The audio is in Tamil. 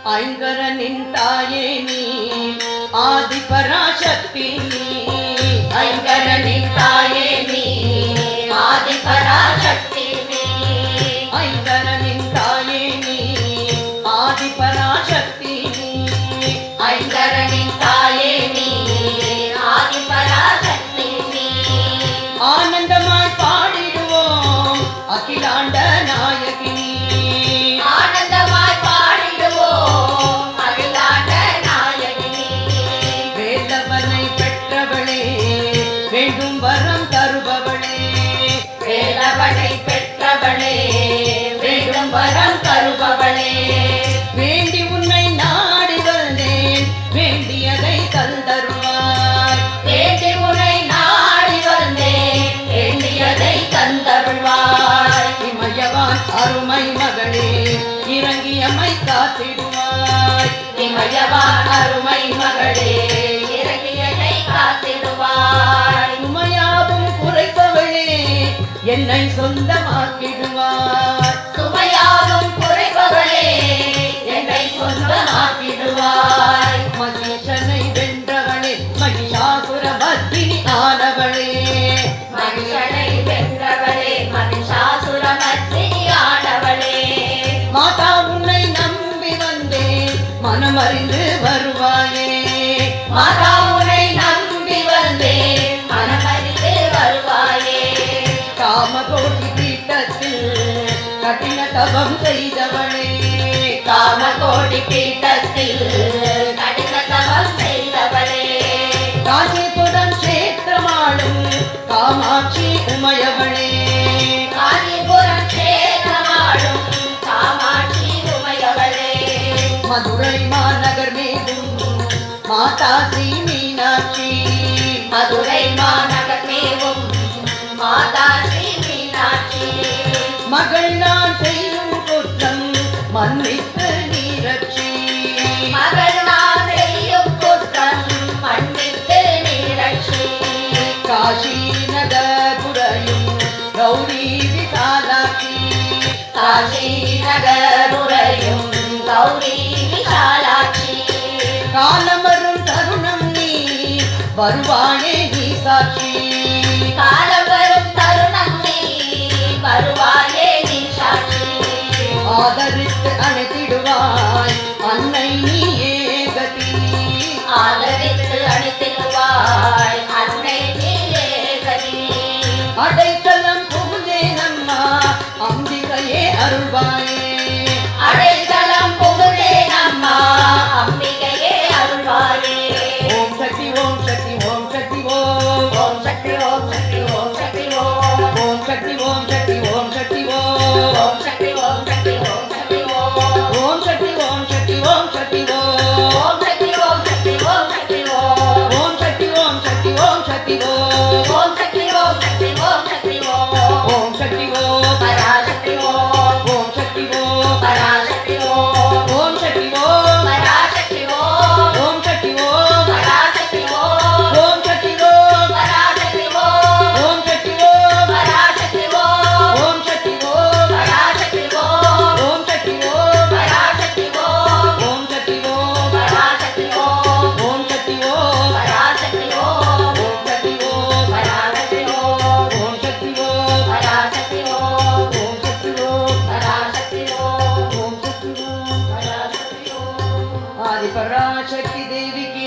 ஐங்கரனின் தாயே நீ ஆதிபராசக்தி நீ ஐங்கரனின் தாயே நீ ஆதிபராசக்தி நீ ஐங்கரனின் தாயே நீ ஆதிபராசக்தி நீ ஐங்கரனின் தாயே நீ ஆதிபராசக்தி நீ ஆனந்தமாய் பாடிடுவோம் அகிலாண்ட நாயகினி ஆனந்தமாய் பாடிடுவோம் அகிலாண்ட நாயகினி வேலவனை பெற்றவளே வேண்டும் வரம் தருபவளே வேலவனை பெற்றவளே வேண்டும் வரம் தருபவளே வேண்டி உன்னை நாடி வந்தேன் வேண்டியதை தந்தருவாய் வேண்டி உன்னை நாடி வந்தேன் வேண்டியதை தந்தருள்வாய் இமயவான் அருமை மகளே இறங்கியமை காத்திடுவாய் இமயவான் அருமை மகளே இறங்கியதை காத்திடுவாய் உமையாவும் குறைப்பவளே என்னை சொந்தமாக்கிடுவாய் சுமையாவும் குறைபவளே என்னை சொந்தமாக்கிடுவாய் மகிஷனை வென்றவளே மகிஷாசுர மத்தினி ஆனவளே மனுஷனை வென்றவளே மகிஷாசுரமர்த்தினி ஆனவளே மாதா உன்னை நம்பி வந்தேன் மனமறிந்து வருவாயே மாதா உன்னை நம்பி வந்தேன் மனமறிந்து வருவாயே காமகோடி பீட்டத்தில் கடின தவம் செய்தவளே காமகோடி பீட்டத்தில் கடின தவம் செய்தவளே காஞ்சிபுரம் கஷேத்திரமாளும் காமாட்சி உமையவளே காஞ்சிபுரம் சேதமாடும் காமாட்சி உமையவளே மதுரை மாநகர் மீதும் மாதா ஸ்ரீ மீனாட்சி மதுரை மாநகர் மேவும் மாதா ஸ்ரீ மீனாட்சி மகள் நான் செய்யும் குற்றம் மன்னித்து நீரட்சி மகள் நான் செய்யும் குற்றம் மன்னித்து நீரட்சி காஷி நகருரையும் கௌரி விசாலாட்சி காஷி நகருரையும் கௌரி விசாலாட்சி காலமரும் தருணம் நீ வருவாயே நீ சாட்சி காலம் வரும் தருணம் நீ வருவாயே நீ சாட்சி ஆதரித்து அணைத்திடுவாய் அன்னை நீயே கதி ஆதரித்து அழைத்திடுவாய் அன்னை நீயே கதி அடைக்கலம் புகுந்தேனம்மா அம்பிகையே அருள்வாயே அடைக்கலம் புகுந்தேன் அம்மா அம்பிகையே அருள்வாயே ஓம் சக்தி ஓம் சக்தி ஓம் சக்தி ஓம் ஓம் சக்தி ஓம் சக்தி ஓம் சக்தி ஓம் ஓம் சக்தி ஓம் சக்தி ஓம் சக்தி ஓம் ஓம் சக்தி ஓம் சக்தி ஓம் சக்தி ஓம் ஓம் சக்தி ஓம் சக்தி ஓம் சக்தி ஓம் ஓம் சக்தி ஓம் சக்தி ஓம் சக்தி ஓம் ஓம் சக்தி ஓம் சக்தி ஓம் சக்தி ஓம் ஓம் சக்தி ஓம் சக்தி ஓம் சக்தி ஓம் ஓம் சக்தி ஓம் பராசக்தி ஓம் ஓம் சக்தி ஓம் பராசக்தி ஓம் ஓம் சக்தி ஓம் பராசக்தி ஓம் ஓம் சக்தி ஓம் பராசக்தி ஓம் ஓம் சக்தி ஓம் பராசக்தி ஓம் ஓம் சக்தி ஓம் பராசக்தி ஓம் ஓம் சக்தி ஓம் பராசக்தி ஓம் ஓம் சக்தி ஓம் பராசக்தி ஓம் ஓம் சக்தி ஓம் பராசக்தி ஓம் ஓம் சக்தி ஓம் பராசக்தி ஓம் ஓம் சக்தி ஓம் பராசக்தி ஓம் ஓம் சக்தி ஓம் பராசக்தி ஓம் ஓம் சக்தி ஓம் பராசக்தி ஓம் ஓம் சக்தி ஓம் பராசக்தி ஓம் ஆதிபராசக்தி தேவிக்கு